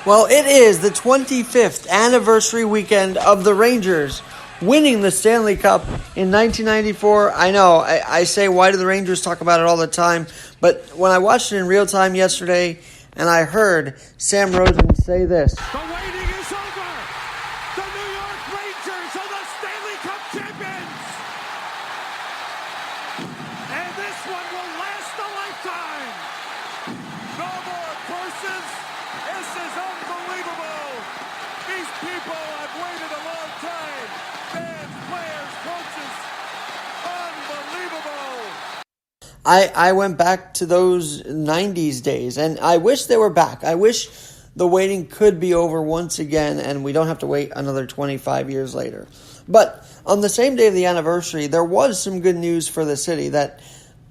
Well, it is the 25th anniversary weekend of the Rangers winning the Stanley Cup in 1994. I know, I say, why do the Rangers talk about it all the time? But when I watched it in real time yesterday and I heard Sam Rosen say this. The waiting is over. The New York Rangers are the Stanley Cup champions. And this one will last a lifetime. No more curses. This is unbelievable. These people have waited a long time. Fans, players, coaches. Unbelievable. I went back to those 90s days, and I wish they were back. I wish the waiting could be over once again, and we don't have to wait another 25 years later. But on the same day of the anniversary, there was some good news for the city that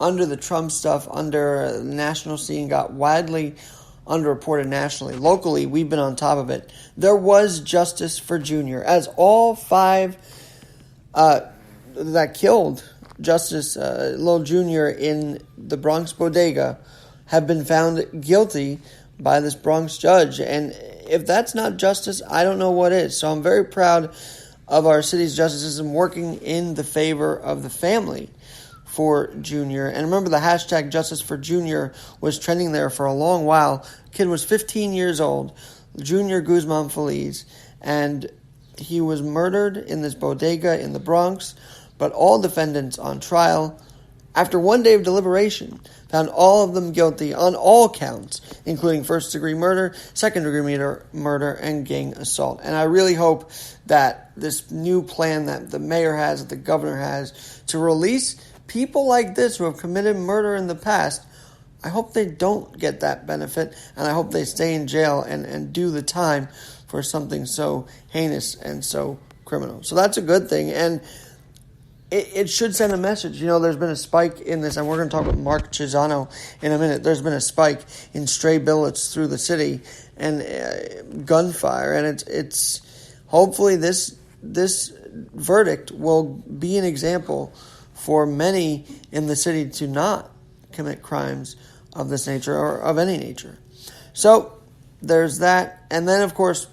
under the Trump stuff, under the national scene, got widely underreported nationally. Locally, we've been on top of it. There was justice for Junior, as all five that killed Justice Lil Jr. in the Bronx bodega have been found guilty by this Bronx judge. And if that's not justice, I don't know what is. So I'm very proud of our city's justice system working in the favor of the family for Junior. And remember, the hashtag Justice for Junior was trending there for a long while. The kid was 15 years old, Junior Guzman Feliz, and he was murdered in this bodega in the Bronx. But all defendants on trial, after one day of deliberation, found all of them guilty on all counts, including first-degree murder, second-degree murder, and gang assault. And I really hope that this new plan that the mayor has, that the governor has, to release people like this who have committed murder in the past, I hope they don't get that benefit, and I hope they stay in jail and do the time for something so heinous and so criminal. So that's a good thing, and it should send a message. You know, there's been a spike in this, and we're going to talk with Mark Chiusano in a minute. There's been a spike in stray bullets through the city and gunfire, and it's hopefully this verdict will be an example for many in the city to not commit crimes of this nature or of any nature. So there's that, and then of course,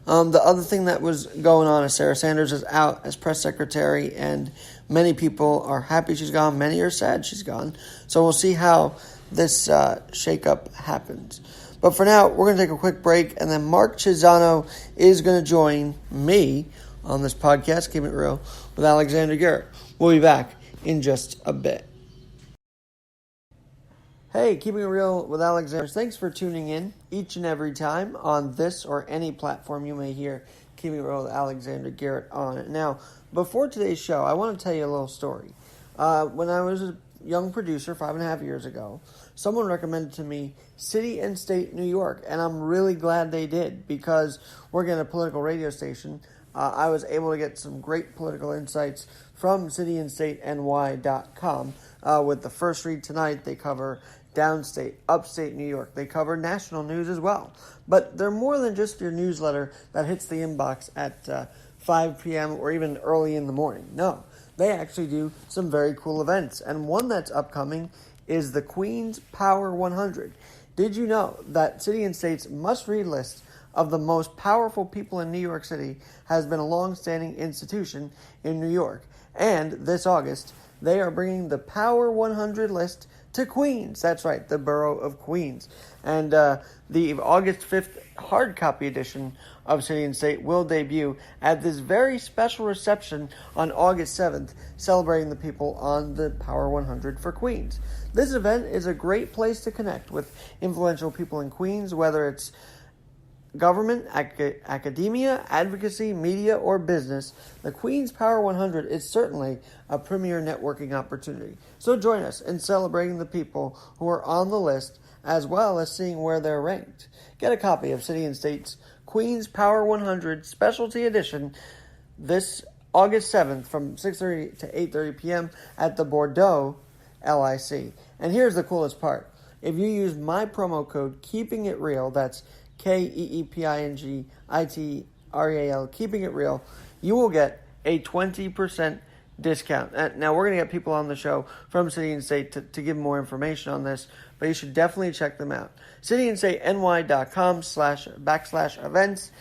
the other thing that was going on is Sarah Sanders is out as press secretary, and many people are happy she's gone. Many are sad she's gone. So we'll see how this shakeup happens. But for now, we're going to take a quick break, and then Mark Chiusano is going to join me on this podcast, Keeping It Real, with Alexander Garrett. We'll be back in just a bit. Hey, Keeping It Real with Alexander. Thanks for tuning in each and every time on this or any platform you may hear Keeping It Real with Alexander Garrett on. Now, before today's show, I want to tell you a little story. When I was a young producer 5.5 years ago, someone recommended to me City and State New York, and I'm really glad they did, because working at a political radio station, I was able to get some great political insights from cityandstateny.com. With the first read tonight, they cover downstate, upstate New York. They cover national news as well. But they're more than just your newsletter that hits the inbox at 5 p.m. or even early in the morning. No, they actually do some very cool events. And one that's upcoming is the Queen's Power 100. Did you know that City and State's must-read list of the most powerful people in New York City has been a long-standing institution in New York? And this August, they are bringing the Power 100 list to Queens. That's right, the borough of Queens. And the August 5th hard copy edition of City and State will debut at this very special reception on August 7th, celebrating the people on the Power 100 for Queens. This event is a great place to connect with influential people in Queens, whether it's government, academia, advocacy, media, or business. The Queen's Power 100 is certainly a premier networking opportunity. So join us in celebrating the people who are on the list, as well as seeing where they're ranked. Get a copy of City and State's Queen's Power 100 Specialty Edition this August 7th from 6:30 to 8:30 p.m. at the Bordeaux LIC. And here's the coolest part. If you use my promo code Keeping It Real, that's KEEPINGITREAL, Keeping It Real, you will get a 20% discount. Now, we're going to get people on the show from City and State to give more information on this, but you should definitely check them out. cityandstateny.com/events,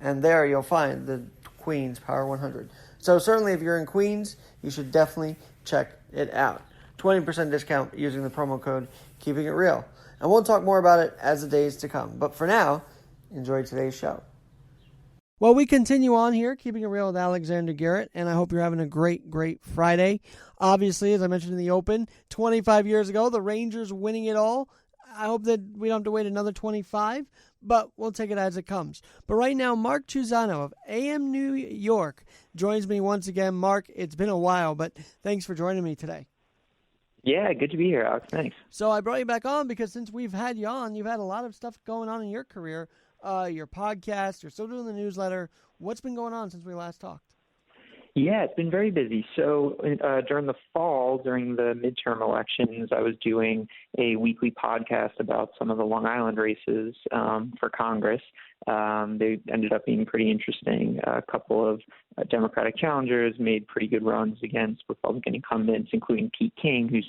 and there you'll find the Queens Power 100. So certainly if you're in Queens, you should definitely check it out. 20% discount using the promo code Keeping It Real. And we'll talk more about it as the days to come. But for now, enjoy today's show. Well, we continue on here, Keeping It Real with Alexander Garrett, and I hope you're having a great, great Friday. Obviously, as I mentioned in the open, 25 years ago, the Rangers winning it all. I hope that we don't have to wait another 25, but we'll take it as it comes. But right now, Mark Chiusano of AMNY New York joins me once again. Mark, it's been a while, but thanks for joining me today. Yeah, good to be here, Alex. Thanks. So I brought you back on because since we've had you on, you've had a lot of stuff going on in your career, your podcast, you're still doing the newsletter. What's been going on since we last talked? Yeah, it's been very busy. So during the fall, during the midterm elections, I was doing a weekly podcast about some of the Long Island races for Congress. They ended up being pretty interesting. A couple of Democratic challengers made pretty good runs against Republican incumbents, including Pete King, who's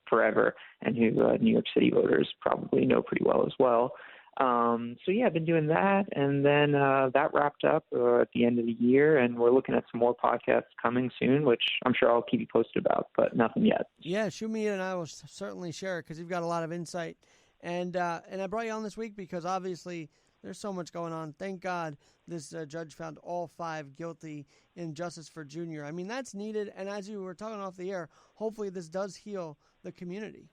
forever and who New York City voters probably know pretty well as well. So yeah, I've been doing that, and then that wrapped up at the end of the year, and we're looking at some more podcasts coming soon, which I'm sure I'll keep you posted about, but nothing yet. Yeah, shoot me in, and I will certainly share it because you've got a lot of insight. And I brought you on this week because obviously there's so much going on. Thank God this judge found all 5 guilty in Justice for Junior. I mean, that's needed, and as you were talking off the air, hopefully this does heal the community.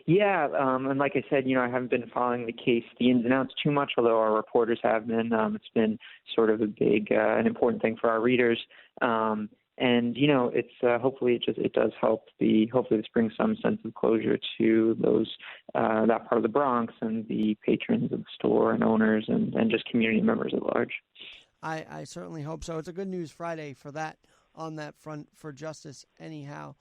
Yeah, and like I said, I haven't been following the case, the ins and outs too much, although our reporters have been. It's been sort of a big, an important thing for our readers. And, it's hopefully it does help hopefully this brings some sense of closure to those, that part of the Bronx and the patrons of the store and owners and just community members at large. I certainly hope so. It's a good news Friday for that, on that front for justice anyhow.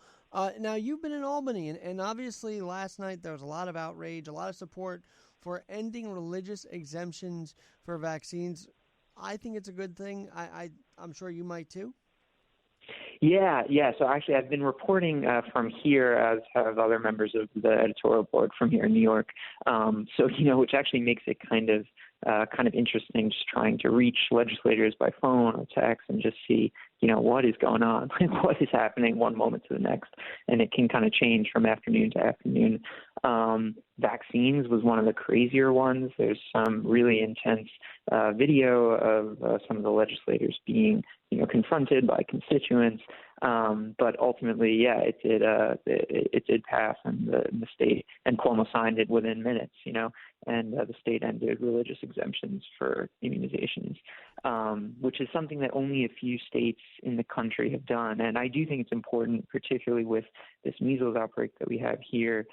Now, you've been in Albany, and obviously last night there was a lot of outrage, a lot of support for ending religious exemptions for vaccines. I think it's a good thing. I'm sure you might too. Yeah. So actually, I've been reporting from here, as have other members of the editorial board from here in New York. Which actually makes it kind of interesting, just trying to reach legislators by phone or text and just see, what is going on, what is happening one moment to the next, and it can kind of change from afternoon to afternoon. Vaccines was one of the crazier ones. There's some really intense video of some of the legislators being, confronted by constituents. But ultimately, it did pass, and the state, and Cuomo signed it within minutes, and the state ended religious exemptions for immunizations, which is something that only a few states in the country have done. And I do think it's important, particularly with this measles outbreak that we have here,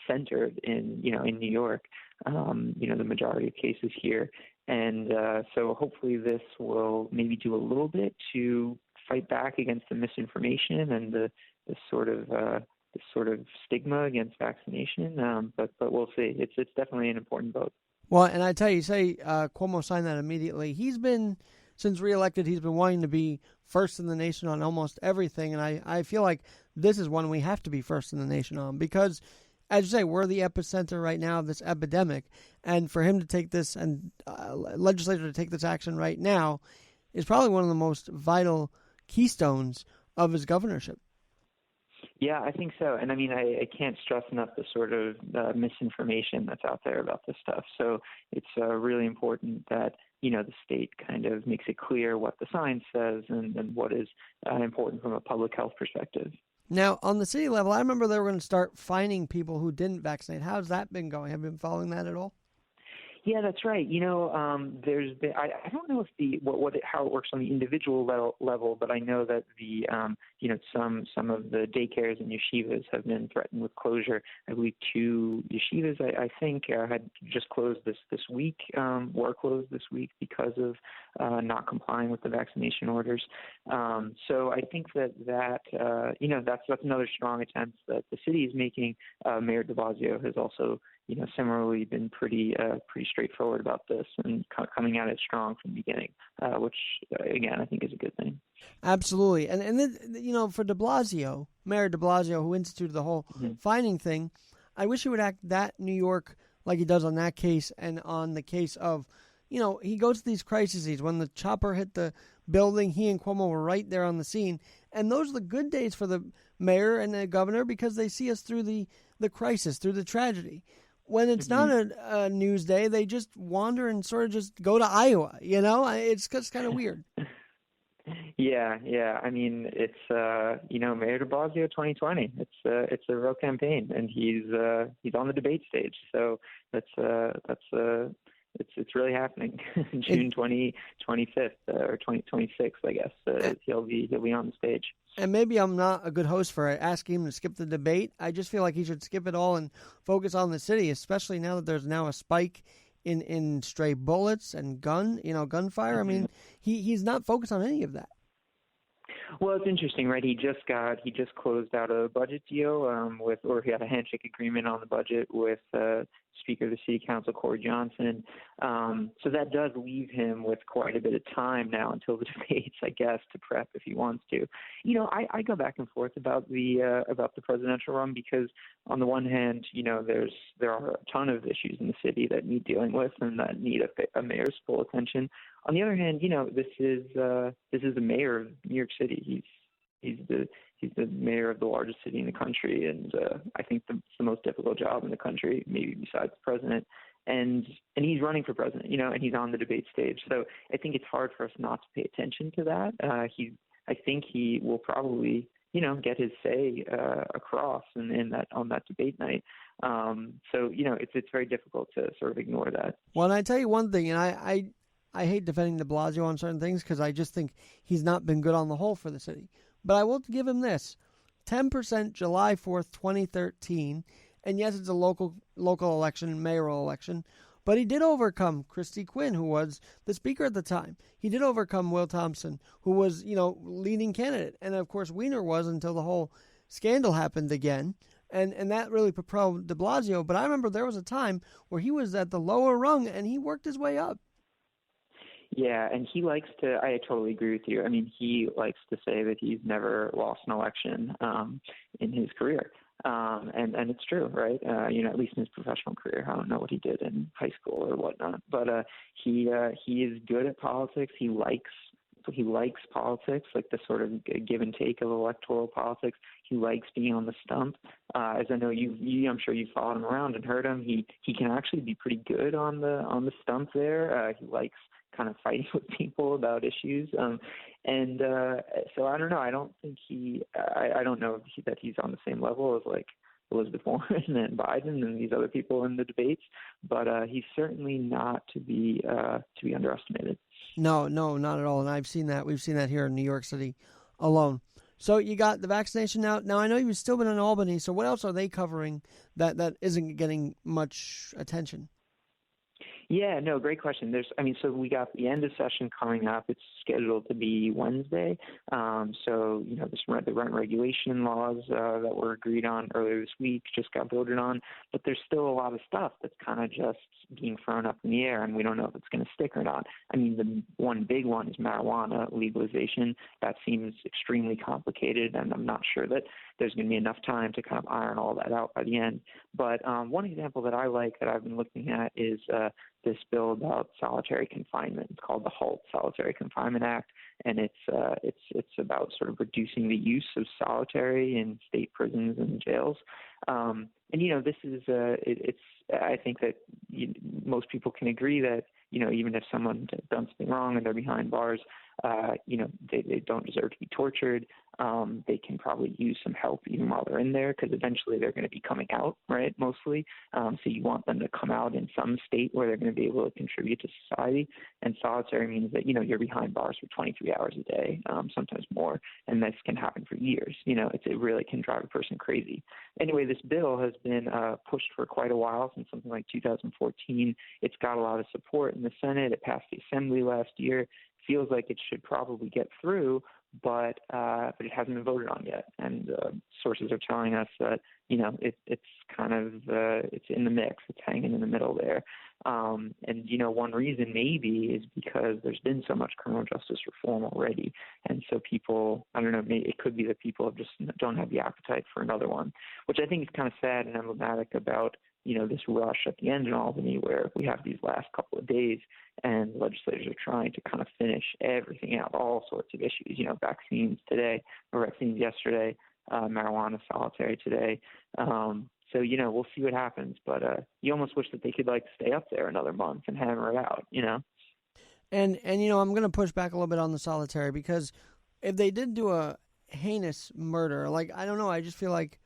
centered in New York, the majority of cases here. And so hopefully this will maybe do a little bit to fight back against the misinformation and the sort of stigma against vaccination. But we'll see. It's definitely an important vote. Well, and I tell you, Cuomo signed that immediately. He's been, since reelected, he's been wanting to be first in the nation on almost everything. And I feel like this is one we have to be first in the nation on because, as you say, we're the epicenter right now of this epidemic. And for him to take this and legislature to take this action right now is probably one of the most vital keystones of his governorship. Yeah, I think so. And I mean, I can't stress enough the sort of misinformation that's out there about this stuff. So it's really important that, the state kind of makes it clear what the science says and what is important from a public health perspective. Now, on the city level, I remember they were going to start fining people who didn't vaccinate. How's that been going? Have you been following that at all? Yeah, that's right. There's been, I don't know if how it works on the individual level, but I know that the some of the daycares and yeshivas have been threatened with closure. I believe 2 yeshivas I think had just closed this week, were closed this week because of not complying with the vaccination orders. So I think that's another strong attempt that the city is making. Mayor de Blasio has also similarly been pretty straightforward about this and coming at it strong from the beginning, which again I think is a good thing. Absolutely, and then, for De Blasio, Mayor De Blasio, who instituted the whole fining thing, I wish he would act that New York like he does on that case and on the case of, he goes to these crises. When the chopper hit the building, he and Cuomo were right there on the scene, and those are the good days for the mayor and the governor because they see us through the crisis, through the tragedy. When it's not a news day, they just wander and sort of just go to Iowa. It's just kind of weird. Yeah. I mean, it's Mayor De Blasio 2020. It's a real campaign, and he's on the debate stage. So it's really happening. June 25th or 2026, I guess. He'll be on the stage. And maybe I'm not a good host for asking him to skip the debate. I just feel like he should skip it all and focus on the city, especially now that there's now a spike in stray bullets and gunfire. I mean, he's not focused on any of that. Well, it's interesting, right? He just closed out a budget deal he had a handshake agreement on the budget with Speaker of the City Council Corey Johnson. So that does leave him with quite a bit of time now until the debates, I guess, to prep if he wants to. I go back and forth about the presidential run because on the one hand, there are a ton of issues in the city that need dealing with and that need a mayor's full attention. On the other hand, this is the mayor of New York City. He's the mayor of the largest city in the country, and I think it's the most difficult job in the country, maybe besides the president. And he's running for president, and he's on the debate stage. So I think it's hard for us not to pay attention to that. I think he will probably, get his say across on that debate night. So it's very difficult to sort of ignore that. Well, and I tell you one thing, and I hate defending De Blasio on certain things because I just think he's not been good on the whole for the city. But I will give him this. 10% July 4th, 2013. And yes, it's a local election, mayoral election. But he did overcome Christy Quinn, who was the speaker at the time. He did overcome Will Thompson, who was, leading candidate. And, of course, Weiner was until the whole scandal happened again. And that really propelled De Blasio. But I remember there was a time where he was at the lower rung and he worked his way up. Yeah, and he likes to – I totally agree with you. I mean, he likes to say that he's never lost an election in his career. And it's true, right? At least in his professional career. I don't know what he did in high school or whatnot. But he is good at politics. He likes politics, like the sort of give and take of electoral politics. He likes being on the stump. As I know I'm sure you've followed him around and heard him. He can actually be pretty good on the stump there. He likes kind of fighting with people about issues. So I don't know. I don't think I don't know that he's on the same level as like Elizabeth Warren and Biden and these other people in the debates, but he's certainly not to be underestimated. No, not at all. And I've seen that. We've seen that here in New York City alone. So you got the vaccination now. Now I know you've still been in Albany. So what else are they covering that isn't getting much attention? Yeah, no, great question. So we got the end of session coming up. It's scheduled to be Wednesday. The rent regulation laws that were agreed on earlier this week just got voted on, but there's still a lot of stuff that's kind of just being thrown up in the air, and we don't know if it's going to stick or not. I mean, the one big one is marijuana legalization. That seems extremely complicated, and I'm not sure that there's going to be enough time to kind of iron all that out by the end. But one example that I like that I've been looking at is this bill about solitary confinement. It's called the HALT Solitary Confinement Act, and it's about sort of reducing the use of solitary in state prisons and jails. This is I think that most people can agree that even if someone has done something wrong and they're behind bars, they don't deserve to be tortured. They can probably use some help even while they're in there because eventually they're going to be coming out, right, mostly. So you want them to come out in some state where they're going to be able to contribute to society. And solitary means that, you're behind bars for 23 hours a day, sometimes more, and this can happen for years. It really can drive a person crazy. Anyway, this bill has been pushed for quite a while, since something like 2014. It's got a lot of support in the Senate. It passed the Assembly last year. Feels like it should probably get through, but it hasn't been voted on yet. And sources are telling us that it's kind of it's in the mix, it's hanging in the middle there. And one reason maybe is because there's been so much criminal justice reform already, and so people, I don't know, maybe it could be that people just don't have the appetite for another one, which I think is kind of sad and emblematic about this rush at the end in Albany, where we have these last couple of days and legislators are trying to kind of finish everything out, all sorts of issues, vaccines today, or vaccines yesterday, marijuana solitary today. So, we'll see what happens, but you almost wish that they could stay up there another month and hammer it out, And I'm going to push back a little bit on the solitary, because if they did do a heinous murder, I don't know, I just feel like,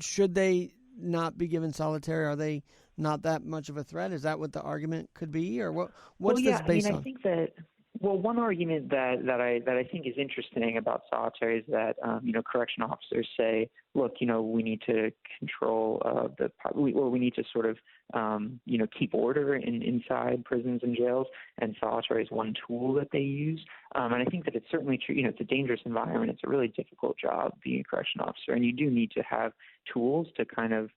should they not be given solitary? Are they not that much of a threat? Is that what the argument could be, or what's this based on? I think that, one argument that I think is interesting about solitary is that correction officers say, look, we need to control we need to sort of keep order inside prisons and jails, and solitary is one tool that they use. And I think that it's certainly true. It's a dangerous environment. It's a really difficult job being a correction officer, and you do need to have tools to kind of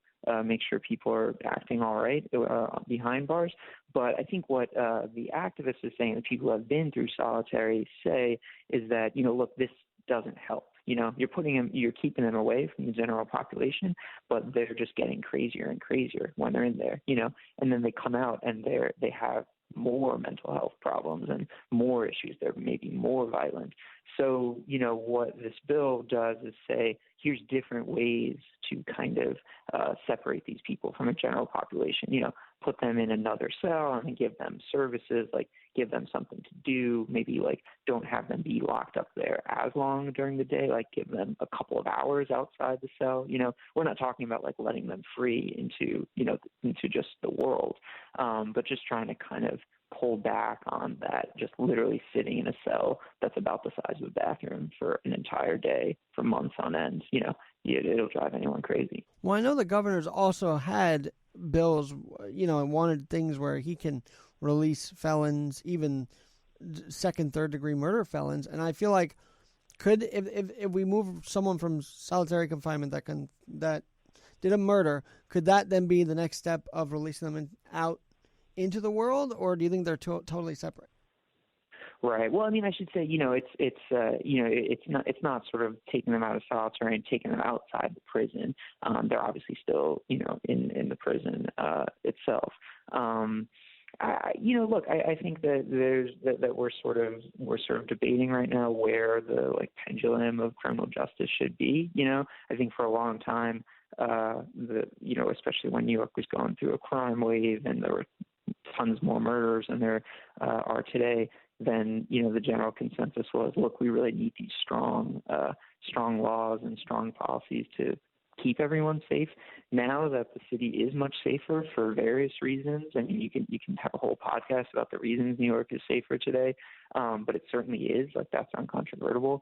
make sure people are acting all right behind bars. But I think what the activists are saying, the people who have been through solitary say, is that, look, this doesn't help. You're keeping them away from the general population, but they're just getting crazier and crazier when they're in there, and then they come out and they have more mental health problems and more issues. They're maybe more violent. So, what this bill does is say, here's different ways to kind of separate these people from a general population, put them in another cell and give them services, give them something to do, maybe don't have them be locked up there as long during the day, give them a couple of hours outside the cell. We're not talking about letting them free into just the world, but just trying to kind of pull back on that, just literally sitting in a cell that's about the size of a bathroom for an entire day for months on end. It'll drive anyone crazy. Well, I know the governor's also had bills, and wanted things where he can release felons, even second, third degree murder felons. And I feel like, if we move someone from solitary confinement that did a murder, could that then be the next step of releasing them out into the world, or do you think they're totally separate? Right. Well, I mean, I should say, it's not sort of taking them out of solitary and taking them outside the prison. They're obviously still, in the prison itself. I think that we're sort of debating right now where the pendulum of criminal justice should be. I think for a long time, especially when New York was going through a crime wave and there were tons more murders than there are today, then the general consensus was, look, we really need these strong laws and strong policies to keep everyone safe. Now that the city is much safer for various reasons, I mean, you can have a whole podcast about the reasons New York is safer today, but it certainly is. That's uncontrovertible.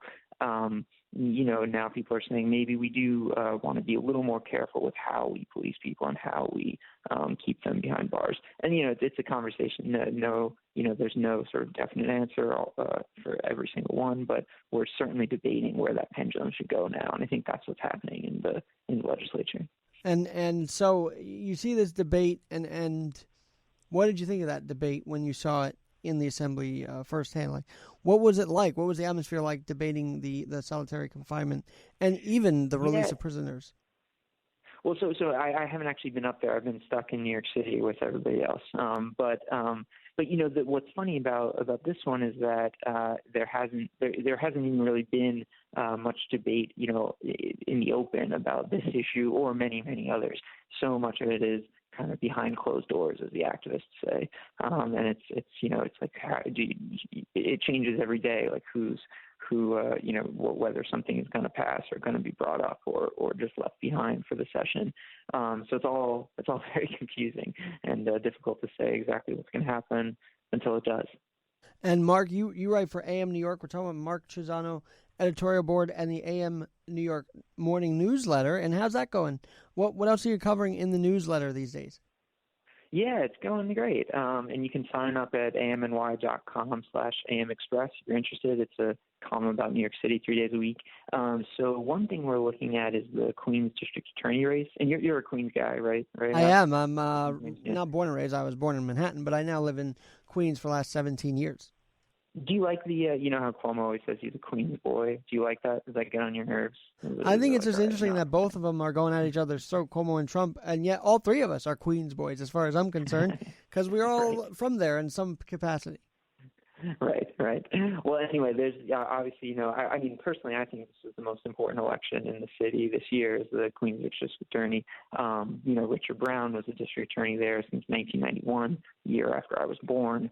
Now people are saying maybe we do want to be a little more careful with how we police people and how we keep them behind bars. And, it's a conversation. There's no sort of definite answer for every single one, but we're certainly debating where that pendulum should go now. And I think that's what's happening in the legislature. And so you see this debate, and what did you think of that debate when you saw it in the assembly firsthand? What was it like? What was the atmosphere like debating the solitary confinement and even the release of prisoners? Well, so I haven't actually been up there. I've been stuck in New York City with everybody else. But what's funny about this one is that there hasn't even really been much debate, in the open about this issue or many others. So much of it is kind of behind closed doors, as the activists say, and it's it changes every day, whether something is going to pass or going to be brought up or just left behind for the session. So it's all very confusing and difficult to say exactly what's going to happen until it does. And Mark, you write for AM New York. We're talking about Mark Chiusano, editorial board, and the AM New York morning newsletter. And how's that going? What else are you covering in the newsletter these days? Yeah, it's going great. And you can sign up at amny.com/amexpress if you're interested. It's a column about New York City 3 days a week. So one thing we're looking at is the Queens District Attorney race. And you're a Queens guy, right? Right. I am. I'm Yeah. not born and raised. I was born in Manhattan, but I now live in Queens for the last 17 years. Do you like the, you know how Cuomo always says he's a Queens boy? Do you like that? Does that get on your nerves? I think it's just All right, interesting no. that both of them are going at each other's throat, Cuomo and Trump, and yet all three of us are Queens boys as far as I'm concerned, because we're all from there in some capacity. Right. Well, anyway, there's obviously, you know, I mean, personally, I think this is the most important election in the city this year is the Queens District Attorney. You know, Richard Brown was a district attorney there since 1991, the year after I was born.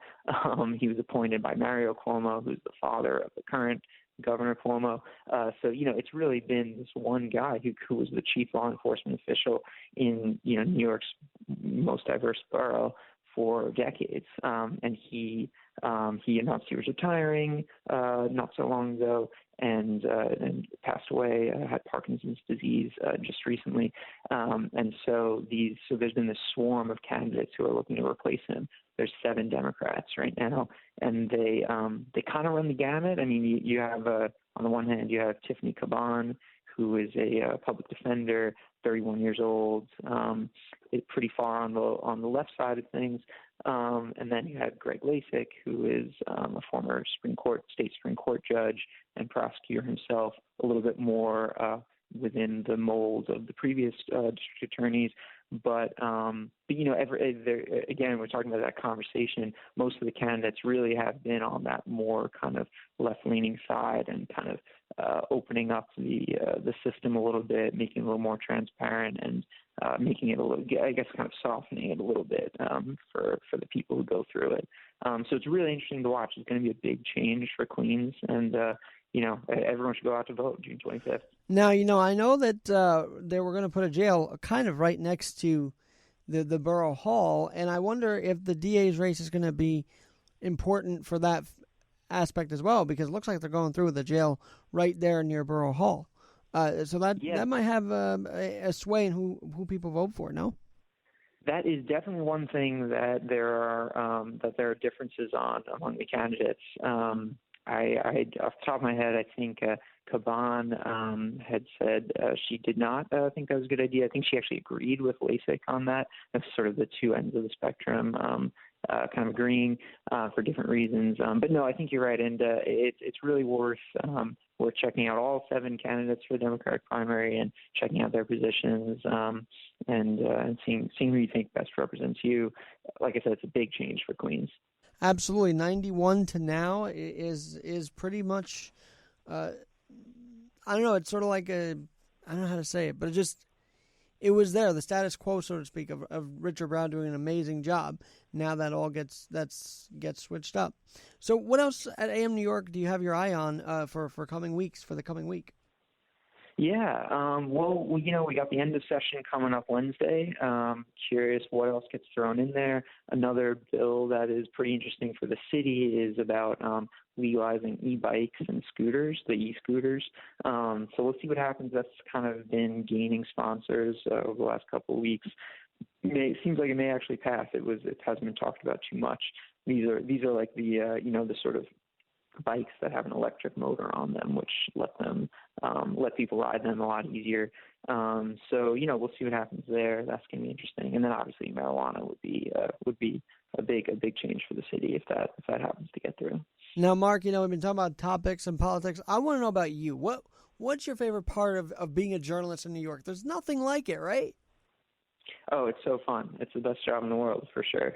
He was appointed by Mario Cuomo, who's the father of the current Governor Cuomo. So, you know, it's really been this one guy who was the chief law enforcement official in, you know, New York's most diverse borough for decades. And he announced he was retiring not so long ago and passed away, had Parkinson's disease just recently. And so there's been this swarm of candidates who are looking to replace him. There's 7 Democrats right now, and they kind of run the gamut. I mean, you have on the one hand you have Tiffany Caban, who is a public defender, 31 years old, is pretty far on the left side of things. And then you have Greg Lasik, who is a former state Supreme Court judge and prosecutor himself, a little bit more within the mold of the previous district attorneys. But you know, again, we're talking about that conversation. Most of the candidates really have been on that more kind of left-leaning side and kind of opening up the system a little bit, making it a little more transparent, and making it a little, I guess, kind of softening it a little bit for the people who go through it. So it's really interesting to watch. It's going to be a big change for Queens, and you know, everyone should go out to vote June 25th. Now, you know, I know that they were going to put a jail kind of right next to the Borough Hall, and I wonder if the DA's race is going to be important for that aspect as well, because it looks like they're going through with the jail right there near Borough Hall. So that might have a sway in who people vote for, no? That is definitely one thing that there are differences on among the candidates. I off the top of my head, I think Caban had said she did not think that was a good idea. I think she actually agreed with Lasik on that. That's sort of the two ends of the spectrum, kind of agreeing for different reasons. But no, I think you're right, and it's really worth checking out all 7 candidates for the Democratic primary and checking out their positions and seeing who you think best represents you. Like I said, it's a big change for Queens. Absolutely. 91 to now is pretty much, I don't know, it's sort of like I don't know how to say it, but it was there, the status quo, so to speak, of Richard Brown doing an amazing job. Now that all gets switched up. So what else at AM New York do you have your eye on for the coming week? Yeah, well, you know, we got the end of session coming up Wednesday. Curious what else gets thrown in there. Another bill that is pretty interesting for the city is about legalizing e-bikes and scooters, the e-scooters. So we'll see what happens. That's kind of been gaining sponsors over the last couple of weeks. It seems like it may actually pass. It hasn't been talked about too much. These are like the you know, the sort of bikes that have an electric motor on them, which let people ride them a lot easier. So, you know, we'll see what happens there. That's going to be interesting. And then obviously marijuana would be a big change for the city if that happens to get through. Now, Mark, you know, we've been talking about topics and politics. I want to know about you. What's your favorite part of being a journalist in New York? There's nothing like it, right? Oh, it's so fun. It's the best job in the world for sure.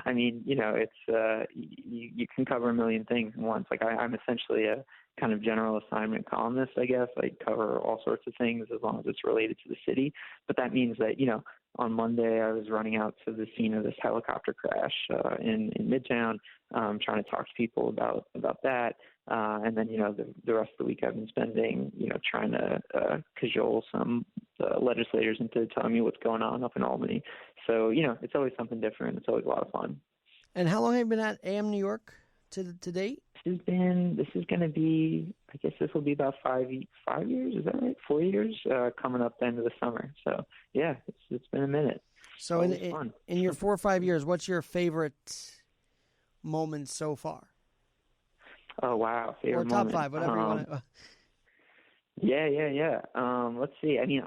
I mean, you know, it's you can cover a million things at once. Like I'm essentially a kind of general assignment columnist, I guess. I cover all sorts of things as long as it's related to the city. But that means that, you know, on Monday I was running out to the scene of this helicopter crash in Midtown, trying to talk to people about that. And then, you know, the rest of the week I've been spending, you know, trying to cajole some legislators into telling me what's going on up in Albany. So, you know, it's always something different. It's always a lot of fun. And how long have you been at AM New York to date? This is going to be, I guess this will be about 5 years. Is that right? 4 years coming up the end of the summer. So, yeah, it's been a minute. So in your 4 or 5 years, what's your favorite moment so far? Oh wow, favorite or top moment. five, whatever you want to. Yeah. Let's see. I mean,